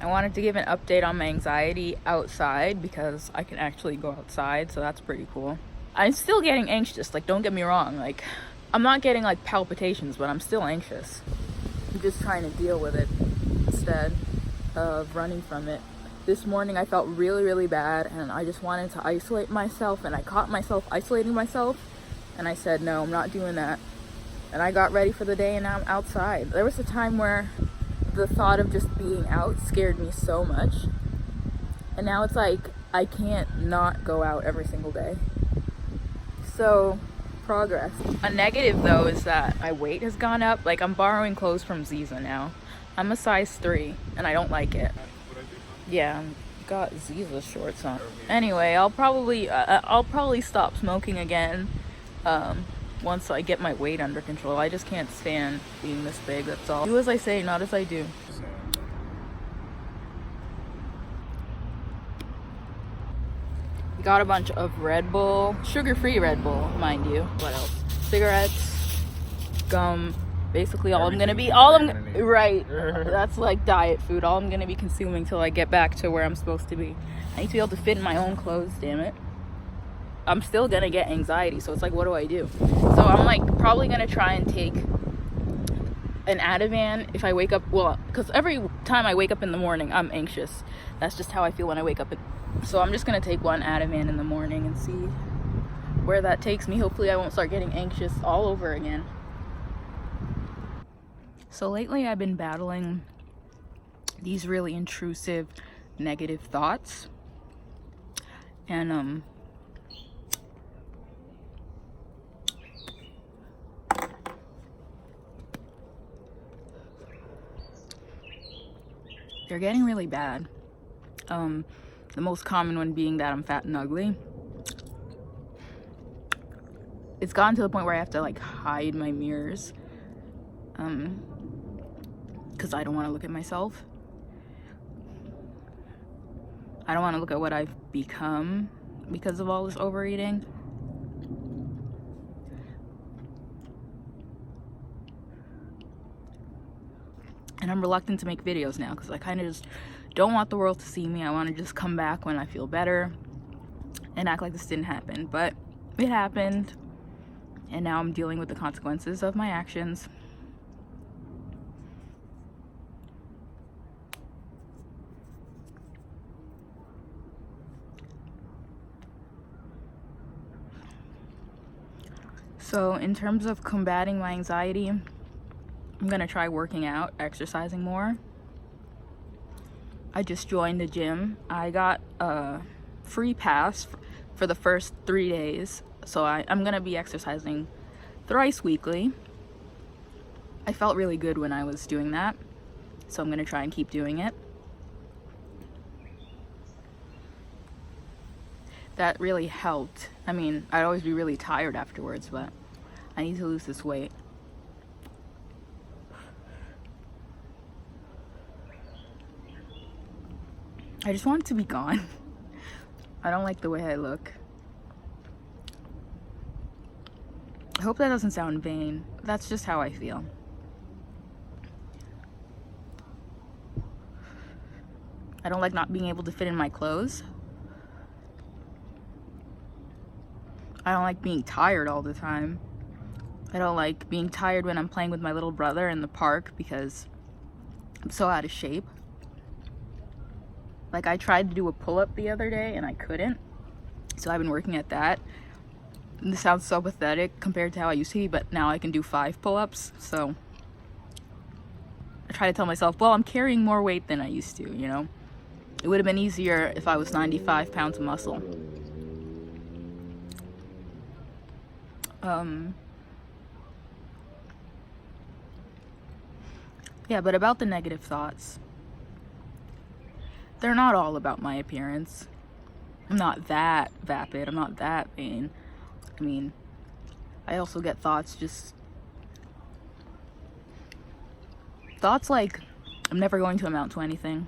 I wanted to give an update on my anxiety outside because I can actually go outside, so that's pretty cool. I'm still getting anxious, like, don't get me wrong, like, I'm not getting like palpitations, but I'm still anxious. I'm just trying to deal with it instead of running from it. This morning I felt really, really bad, and I just wanted to isolate myself, and I caught myself isolating myself, and I said, no, I'm not doing that. And I got ready for the day, and now I'm outside. There was a time where the thought of just being out scared me so much, and now it's like I can't not go out every single day. So, progress. A negative though is that my weight has gone up. Like, I'm borrowing clothes from Ziza now. I'm a size 3 and I don't like it. Yeah, got Ziza shorts on. Anyway, I'll probably stop smoking again once I get my weight under control. I just can't stand being this big, that's all. Do as I say, not as I do. Got a bunch of Red Bull, sugar-free Red Bull, mind you. What else? Cigarettes, gum, basically all I'm gonna be, right, that's like diet food, all I'm gonna be consuming till I get back to where I'm supposed to be. I need to be able to fit in my own clothes, damn it. I'm still gonna get anxiety, so it's like, what do I do? So I'm like probably gonna try and take an Ativan if I wake up, well, because every time I wake up in the morning, I'm anxious. That's just how I feel when I wake up. So I'm just gonna take one Ativan in the morning and see where that takes me. Hopefully I won't start getting anxious all over again. So lately I've been battling these really intrusive negative thoughts, and they're getting really bad. The most common one being that I'm fat and ugly. It's gotten to the point where I have to like hide my mirrors because I don't want to look at myself. I don't want to look at what I've become because of all this overeating. And I'm reluctant to make videos now because I kind of just don't want the world to see me. I want to just come back when I feel better and act like this didn't happen. But it happened, and now I'm dealing with the consequences of my actions. So in terms of combating my anxiety, I'm gonna try working out, exercising more. I just joined the gym. I got a free pass for the first 3 days, so I'm gonna be exercising thrice weekly. I felt really good when I was doing that, so I'm gonna try and keep doing it. That really helped. I mean, I'd always be really tired afterwards, but I need to lose this weight. I just want it to be gone. I don't like the way I look. I hope that doesn't sound vain. That's just how I feel. I don't like not being able to fit in my clothes. I don't like being tired all the time. I don't like being tired when I'm playing with my little brother in the park because I'm so out of shape. Like, I tried to do a pull-up the other day and I couldn't. So I've been working at that. And this sounds so pathetic compared to how I used to be, but now I can do 5 pull-ups. So I try to tell myself, well, I'm carrying more weight than I used to, you know? It would have been easier if I was 95 pounds of muscle. Yeah, but about the negative thoughts, they're not all about my appearance. I'm not that vapid, I'm not that vain. I mean, I also get thoughts like, I'm never going to amount to anything.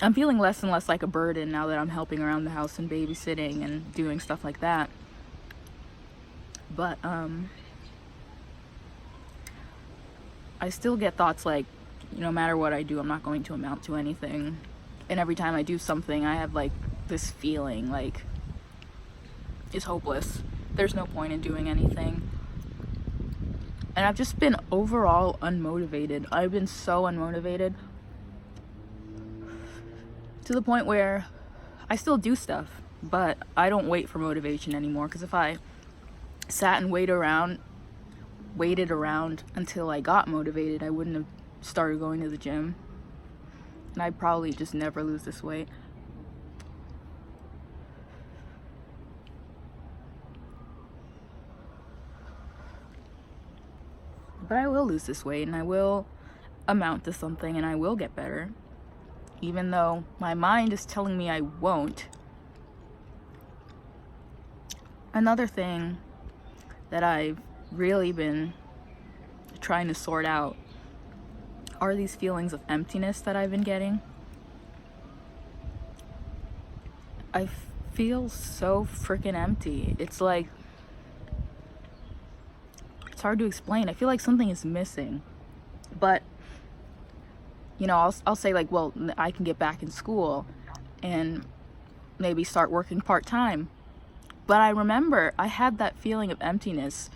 I'm feeling less and less like a burden now that I'm helping around the house and babysitting and doing stuff like that. But I still get thoughts like, no matter what I do, I'm not going to amount to anything. And every time I do something, I have like this feeling like it's hopeless. There's no point in doing anything. And I've just been overall unmotivated. I've been so unmotivated to the point where I still do stuff, but I don't wait for motivation anymore. Because if I sat and waited around until I got motivated, I wouldn't have started going to the gym. And I'd probably just never lose this weight. But I will lose this weight, and I will amount to something, and I will get better. Even though my mind is telling me I won't. Another thing that I've really been trying to sort out are these feelings of emptiness that I've been getting. I feel so freaking empty. It's like, it's hard to explain. I feel like something is missing. But, you know, I'll say like, well, I can get back in school and maybe start working part-time. But I remember I had that feeling of emptiness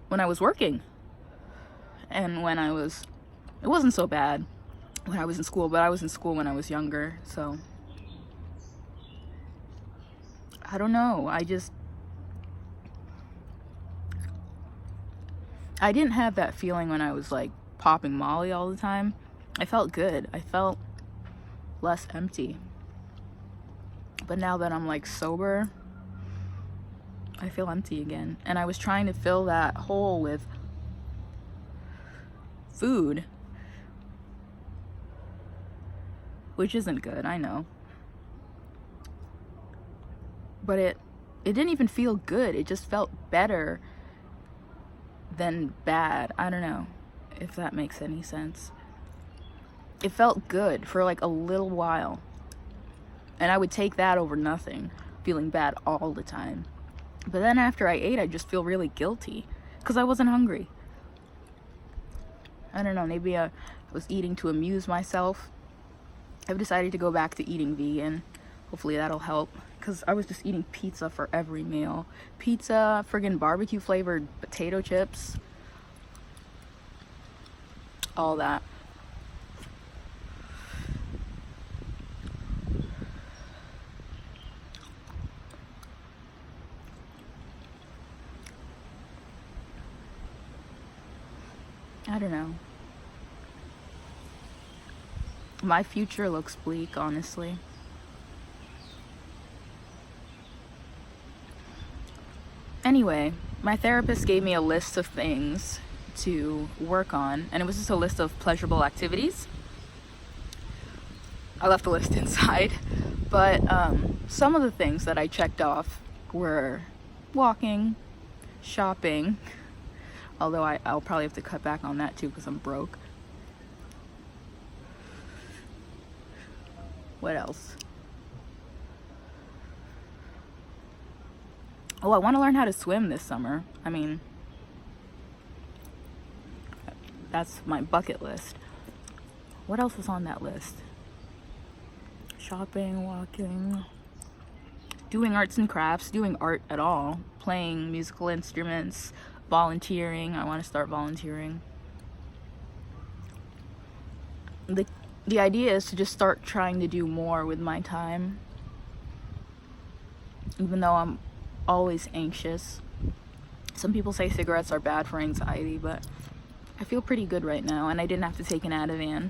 when I was working. And when it wasn't so bad when I was in school, but I was in school when I was younger, so I don't know. I didn't have that feeling when I was like popping Molly all the time. I felt good. I felt less empty. But now that I'm like sober, I feel empty again. And I was trying to fill that hole with food, which isn't good, I know. But it didn't even feel good. It just felt better than bad. I don't know if that makes any sense. It felt good for like a little while. And I would take that over nothing, feeling bad all the time. But then after I ate, I just feel really guilty because I wasn't hungry. I don't know, maybe I was eating to amuse myself. I've decided to go back to eating vegan. Hopefully that'll help, because I was just eating pizza for every meal. Pizza, friggin' barbecue flavored potato chips, all that. I don't know. My future looks bleak, honestly. Anyway, my therapist gave me a list of things to work on, and it was just a list of pleasurable activities. I left the list inside, but some of the things that I checked off were walking, shopping, although I'll probably have to cut back on that too because I'm broke. What else? Oh, I want to learn how to swim this summer. I mean, that's my bucket list. What else was on that list? Shopping, walking, doing arts and crafts, doing art at all, playing musical instruments, volunteering. I want to start volunteering. The idea is to just start trying to do more with my time, even though I'm always anxious. Some people say cigarettes are bad for anxiety, but I feel pretty good right now, and I didn't have to take an Ativan.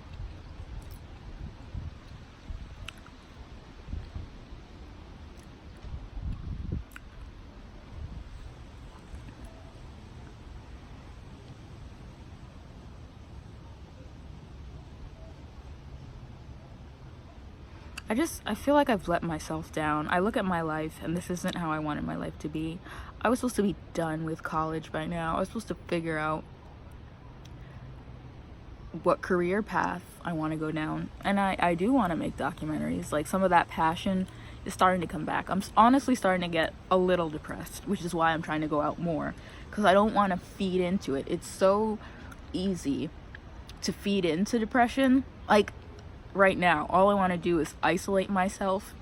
I feel like I've let myself down. I look at my life, and this isn't how I wanted my life to be. I was supposed to be done with college by now. I was supposed to figure out what career path I want to go down. And I do want to make documentaries. Like, some of that passion is starting to come back. I'm honestly starting to get a little depressed, which is why I'm trying to go out more. Because I don't want to feed into it. It's so easy to feed into depression. Like right now, all I want to do is isolate myself,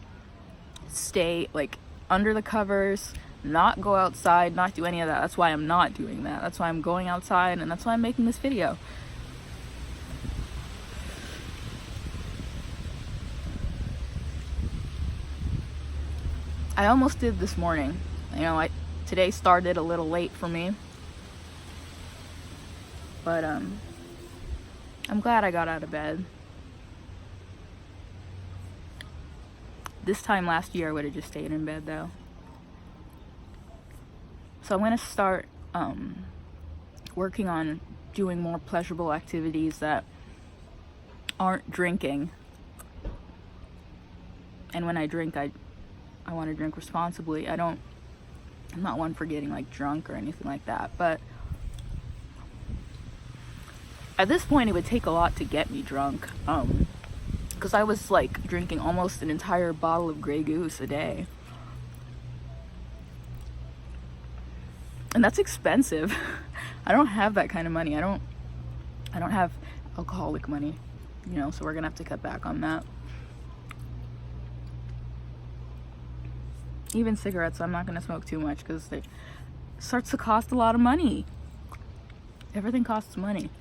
stay like under the covers, not go outside, not do any of that. That's why I'm not doing that. That's why I'm going outside, and that's why I'm making this video. I almost did this morning. You know, today started a little late for me, but I'm glad I got out of bed. This time last year I would have just stayed in bed though. So I'm gonna start working on doing more pleasurable activities that aren't drinking. And when I drink, I want to drink responsibly. I'm not one for getting like drunk or anything like that, but at this point it would take a lot to get me drunk, because I was like drinking almost an entire bottle of Grey Goose a day, and that's expensive. I don't have that kind of money. I don't have alcoholic money, you know, so we're gonna have to cut back on that. Even cigarettes, I'm not gonna smoke too much because it starts to cost a lot of money. Everything costs money.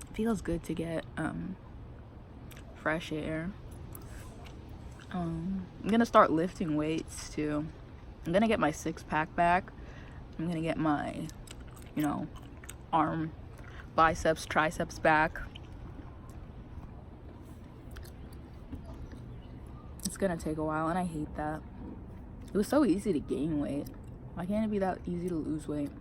It feels good to get fresh air. I'm gonna start lifting weights too. I'm gonna get my 6-pack back. I'm gonna get my, you know, arm, biceps, triceps back. It's gonna take a while, and I hate that. It was so easy to gain weight. Why can't it be that easy to lose weight?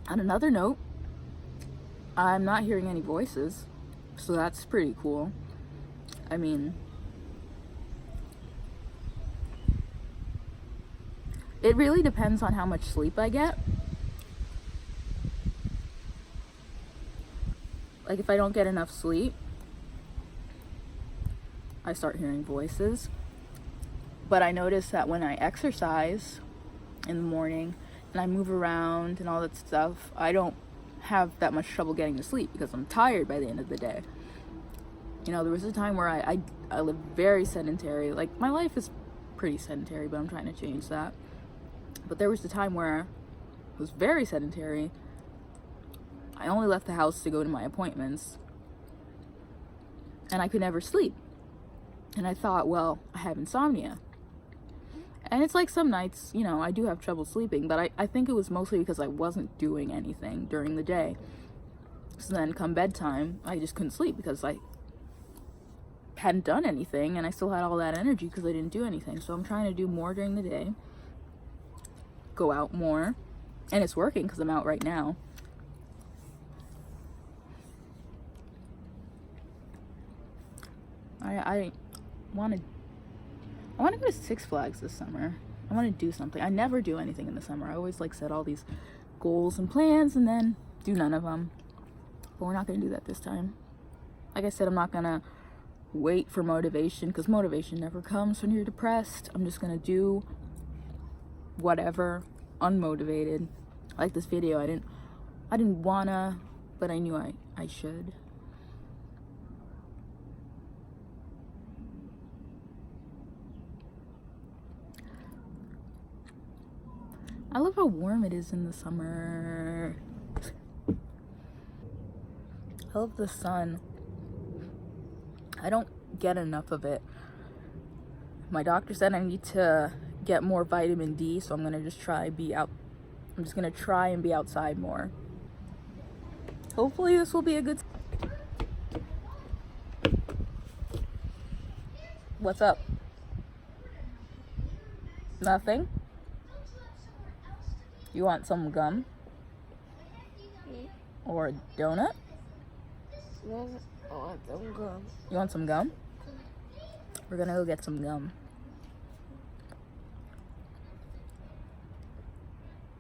On another note, I'm not hearing any voices, so that's pretty cool. I mean, it really depends on how much sleep I get. Like if I don't get enough sleep, I start hearing voices. But I notice that when I exercise in the morning and I move around and all that stuff, I don't have that much trouble getting to sleep because I'm tired by the end of the day. You know, there was a time where I lived very sedentary. Like, my life is pretty sedentary, but I'm trying to change that. But there was a time where I was very sedentary. I only left the house to go to my appointments, and I could never sleep. And I thought, well, I have insomnia. And it's like some nights, you know, I do have trouble sleeping, but I think it was mostly because I wasn't doing anything during the day. So then come bedtime, I just couldn't sleep because I hadn't done anything, and I still had all that energy because I didn't do anything. So I'm trying to do more during the day, go out more, and it's working because I'm out right now. I want to go to Six Flags this summer. I want to do something. I never do anything in the summer. I always like set all these goals and plans and then do none of them. But we're not going to do that this time. Like I said, I'm not going to wait for motivation because motivation never comes when you're depressed. I'm just going to do whatever, unmotivated. Like this video, I didn't wanna, but I knew I should. I love how warm it is in the summer. I love the sun. I don't get enough of it. My doctor said I need to get more vitamin D, so I'm gonna just try and be outside more. Hopefully this will be a good... What's up? Nothing? You want some gum? Or a donut? I want some gum. You want some gum? We're gonna go get some gum.